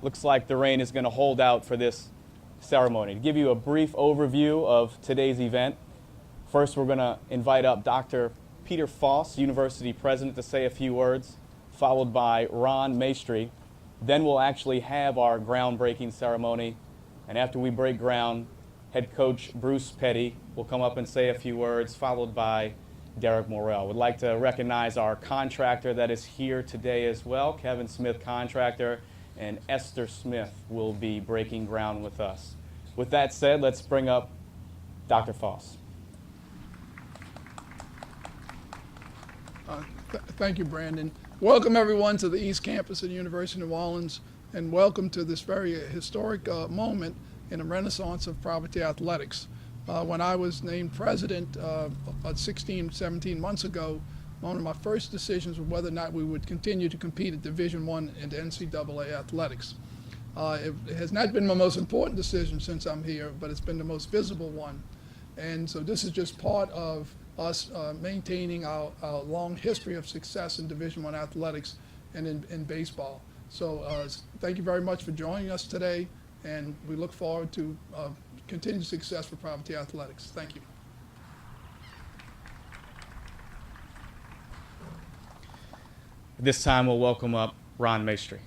looks like the rain is going to hold out for this ceremony. To give you a brief overview of today's event, first we're going to invite up Dr. Peter Foss, University President, to say a few words, followed by Ron Maestri. Then we'll actually have our groundbreaking ceremony, and after we break ground, head coach Bruce Petty will come up and say a few words, followed by Derek Morrell. Would like to recognize our contractor that is here today as well, Kevin Smith Contractor, and Esther Smith will be breaking ground with us. With that said, let's bring up Dr. Foss. Thank you, Brandon. Welcome, everyone, to the East Campus of the University of New Orleans, and welcome to this very historic moment in the renaissance of private athletics. When I was named president 16, 17 months ago, one of my first decisions was whether or not we would continue to compete at Division I and NCAA athletics. It has not been my most important decision since I'm here, but it's been the most visible one. And so this is just part of us maintaining our long history of success in Division I athletics and in baseball. So thank you very much for joining us today, and we look forward to continued success for private athletics. Thank you. This time we'll welcome up Ron Maestri.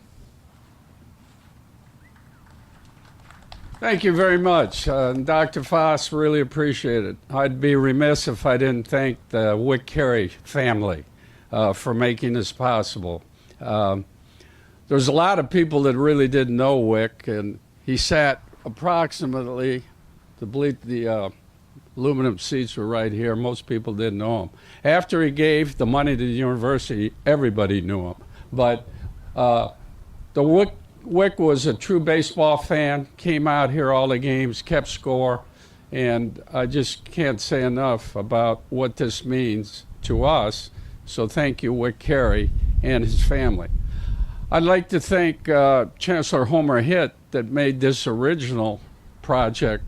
Thank you very much. Dr. Foss, really appreciate it. I'd be remiss if I didn't thank the Wick Carey family for making this possible. There's a lot of people that really didn't know Wick, and he sat approximately, the aluminum seats were right here. Most people didn't know him. After he gave the money to the university, everybody knew him. But the Wick was a true baseball fan, came out here all the games, kept score, and I just can't say enough about what this means to us. So thank you, Wick Carey and his family. I'd like to thank Chancellor Homer Hitt that made this original project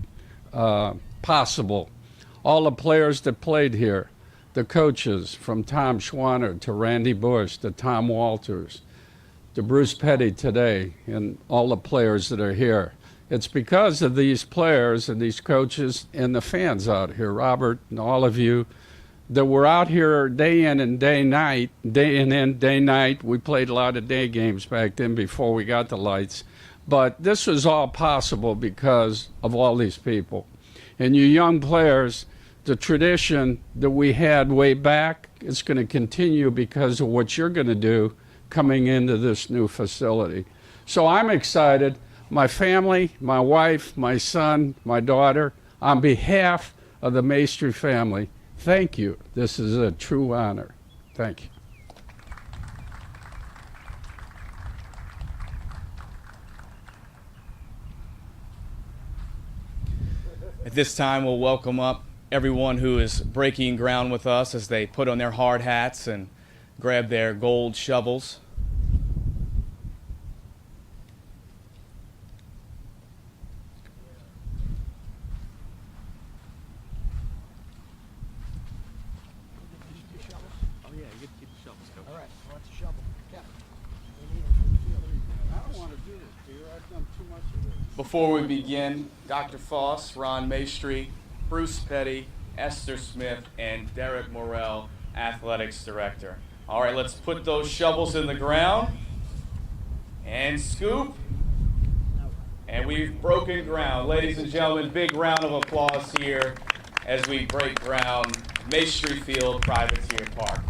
possible. All the players that played here, the coaches from Tom Schwanner to Randy Bush to Tom Walters, to Bruce Petty today, and all the players that are here. It's because of these players and these coaches and the fans out here, Robert and all of you, that were out here day in and day night, day in and day night. We played a lot of day games back then before we got the lights. But this was all possible because of all these people. And you young players, the tradition that we had way back is going to continue because of what you're going to do coming into this new facility. So I'm excited. My family, my wife, my son, my daughter, on behalf of the Maestri family, thank you. This is a true honor. Thank you. At this time, we'll welcome up everyone who is breaking ground with us as they put on their hard hats and grab their gold shovels. Before we begin, Dr. Foss, Ron Maestri, Bruce Petty, Esther Smith, and Derek Morrell, Athletics Director. All right, let's put those shovels in the ground and scoop. And we've broken ground. Ladies and gentlemen, big round of applause here as we break ground, Masetri Field, Privateer Park.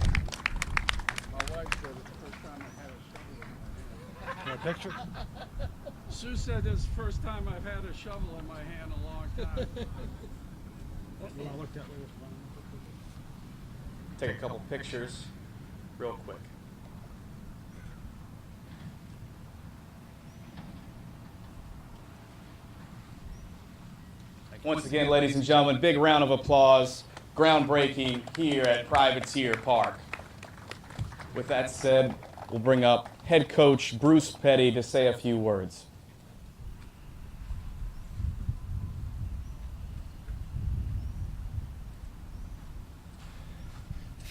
My wife said it's the first time I had a shovel in my hand. A picture? Sue said it's the first time I've had a shovel in my hand in a long time. You want to look that way? Take a couple pictures real quick. Once again, ladies and gentlemen, big round of applause, groundbreaking here at Privateer Park. With that said, we'll bring up head coach Bruce Petty to say a few words.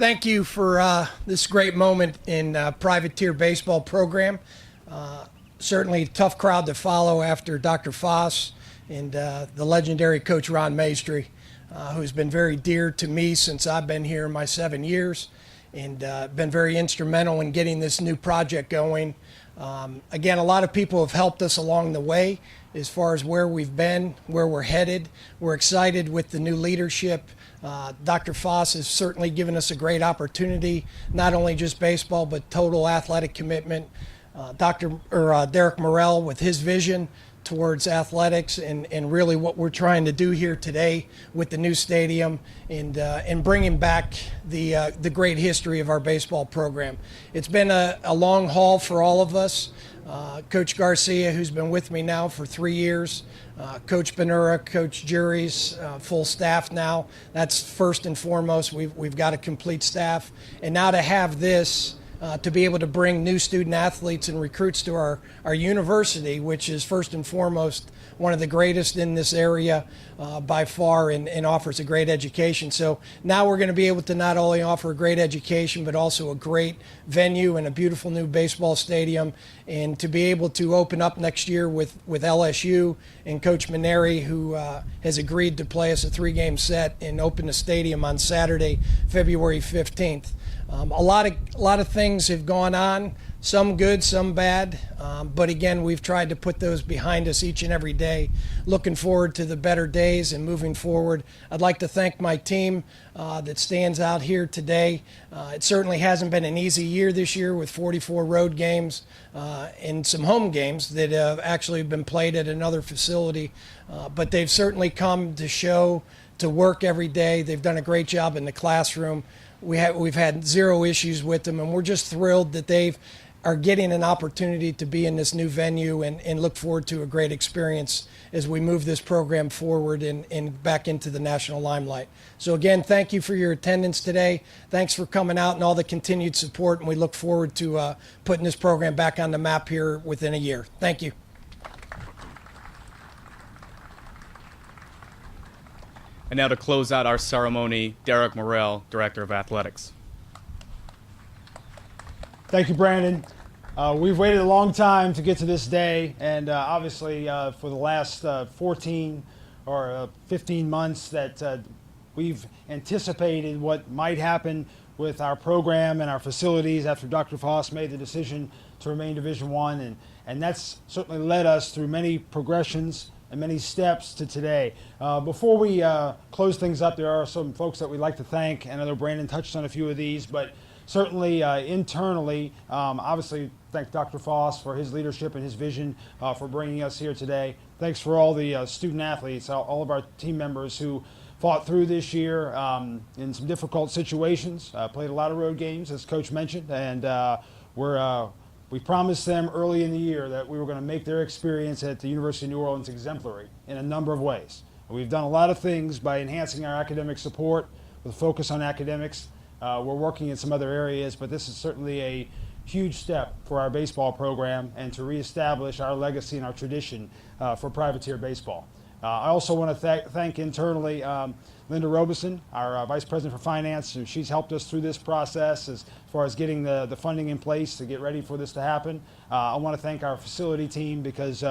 Thank you for this great moment in Privateer baseball program. certainly a tough crowd to follow after Dr. Foss and the legendary Coach Ron Maestri, who's been very dear to me since I've been here in my 7 years, and been very instrumental in getting this new project going. Again, a lot of people have helped us along the way as far as where we've been, where we're headed. We're excited with the new leadership. Dr. Foss has certainly given us a great opportunity, not only just baseball, but total athletic commitment. Derek Morrell with his vision towards athletics and really what we're trying to do here today with the new stadium and bringing back the great history of our baseball program. It's been a long haul for all of us. Coach Garcia, who's been with me now for 3 years, Coach Benura, Coach Jury's full staff now. That's first and foremost. We've got a complete staff. And now to have this, to be able to bring new student athletes and recruits to our university, which is first and foremost one of the greatest in this area by far and offers a great education. So now we're going to be able to not only offer a great education, but also a great venue and a beautiful new baseball stadium, and to be able to open up next year with LSU and Coach Maneri, who has agreed to play us a 3-game set and open the stadium on Saturday, February 15th. A lot of things have gone on, some good, some bad, but again, we've tried to put those behind us each and every day. Looking forward to the better days and moving forward. I'd like to thank my team that stands out here today. It certainly hasn't been an easy year this year with 44 road games and some home games that have actually been played at another facility, but they've certainly come to show, to work every day. They've done a great job in the classroom. We've had zero issues with them, and we're just thrilled that they are getting an opportunity to be in this new venue and look forward to a great experience as we move this program forward and back into the national limelight. So again, thank you for your attendance today. Thanks for coming out and all the continued support, and we look forward to putting this program back on the map here within a year. Thank you. And now to close out our ceremony, Derek Morrell, Director of Athletics. Thank you, Brandon. We've waited a long time to get to this day, and obviously for the last 14 or 15 months that we've anticipated what might happen with our program and our facilities after Dr. Foss made the decision to remain Division I, and that's certainly led us through many progressions and many steps to today. Before we close things up, there are some folks that we'd like to thank, and I know Brandon touched on a few of these, but certainly internally, obviously thank Dr. Foss for his leadership and his vision for bringing us here today. Thanks for all the student athletes, all of our team members who fought through this year in some difficult situations, played a lot of road games, as Coach mentioned, and we promised them early in the year that we were going to make their experience at the University of New Orleans exemplary in a number of ways. We've done a lot of things by enhancing our academic support with a focus on academics. We're working in some other areas, but this is certainly a huge step for our baseball program and to reestablish our legacy and our tradition for privateer baseball. I also want to thank internally Linda Robeson, our Vice President for Finance. She's helped us through this process as far as getting the funding in place to get ready for this to happen. I want to thank our facility team because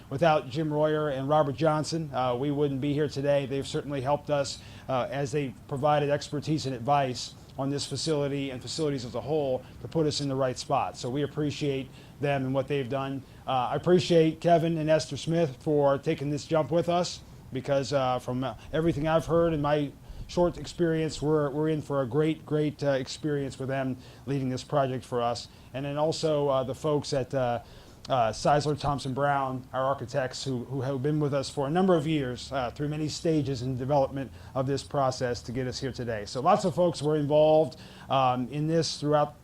without Jim Royer and Robert Johnson, we wouldn't be here today. They've certainly helped us as they provided expertise and advice on this facility and facilities as a whole to put us in the right spot. So we appreciate them and what they've done. I appreciate Kevin and Esther Smith for taking this jump with us because from everything I've heard in my short experience, we're in for a great experience with them leading this project for us. And then also the folks at Seisler Thompson Brown, our architects who have been with us for a number of years through many stages in development of this process to get us here today. So lots of folks were involved in this throughout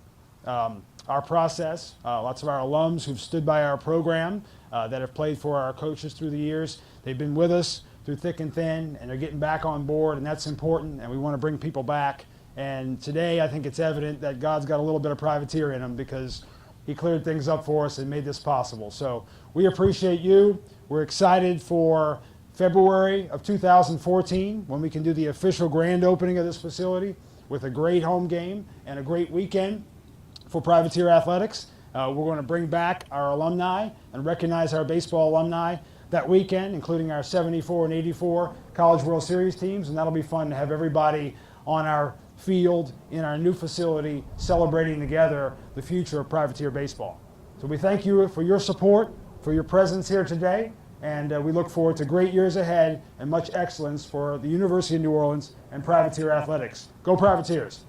our process. Lots of our alums who've stood by our program that have played for our coaches through the years. They've been with us through thick and thin, and they're getting back on board, and that's important, and we want to bring people back. And today I think it's evident that God's got a little bit of privateer in him because he cleared things up for us and made this possible. So we appreciate you. We're excited for February of 2014 when we can do the official grand opening of this facility with a great home game and a great weekend for Privateer Athletics. We're going to bring back our alumni and recognize our baseball alumni that weekend, including our 74 and 84 College World Series teams, and that'll be fun to have everybody on our field in our new facility celebrating together the future of privateer baseball. So we thank you for your support, for your presence here today, and we look forward to great years ahead and much excellence for the University of New Orleans and privateer athletics. Go Privateers!